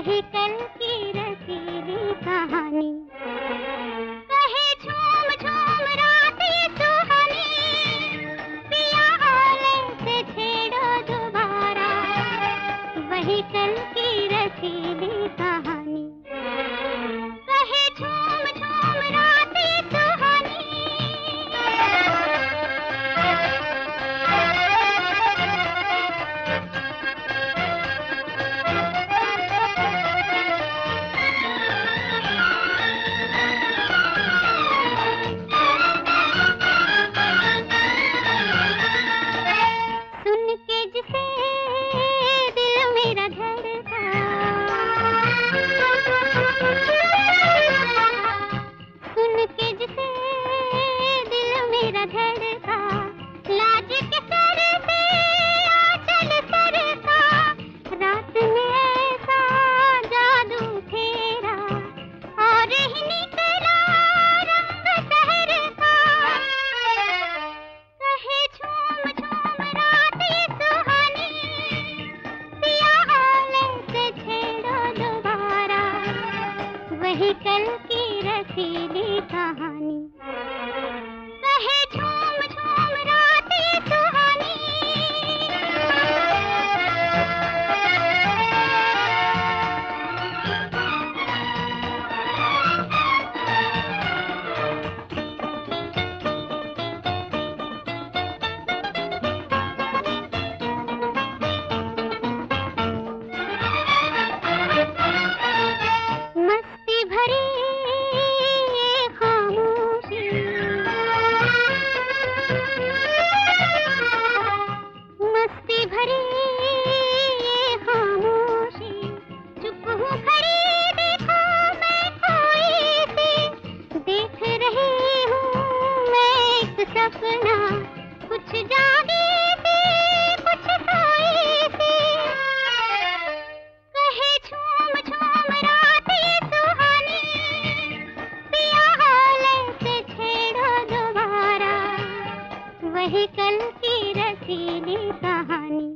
वही कल की रसीली कहानी। कहे झूम झूम रात ये सुहानी, पिया आले से छेड़ो दोबारा, वही कल की रसीली कहानी। कहे झूम झूम रात ये सुहानी। सुन के जिसे दिल मेरा धड़का, सुन के जिसे दिल मेरा धड़का, लाज के सर पे आंचल सरका, रात में ऐसा जादू फेरा और ही निकला रंग शहर का। कहे झूम झूम रात ये सुहानी, पिया आले से छेड़ो दोबारा, वही कल की रसीली कहानी। कहे झूम झूम रात ये सुहानी। मस्ती भरी ये खामोशी, मस्ती भरी ये खामोशी, चुप हूँ खड़ी देखो मैं खोई सी, देख रही हूँ मैं एक सपना, कुछ जागी सी कुछ सोई सी। कहे झूम झूम रात ये सुहानी, पिया आले से छेड़ो दोबारा, वही कल की रसीली कहानी।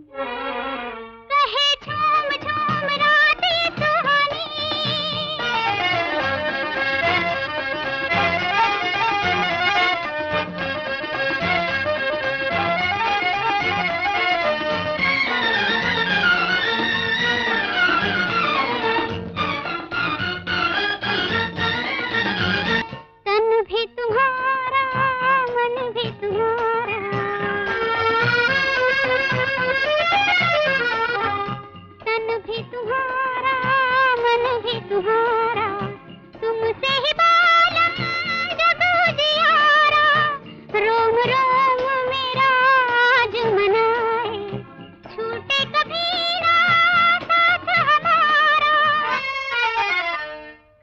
कहे झूम झूम रात ये सुहानी। तन भी तुम्हारा मन भी तुम्हारा, तन भी तुम्हारा मन भी तुम्हारा, तुमसे ही बालम जब जियारा, रोम रोम मेरा आज मनाए, छूटे कभी ना साथ हमारा।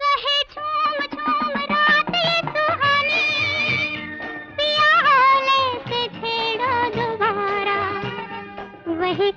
कहे झूम झूम रात ये सुहानी, पिया आले से छेड़ो दोबारा, वही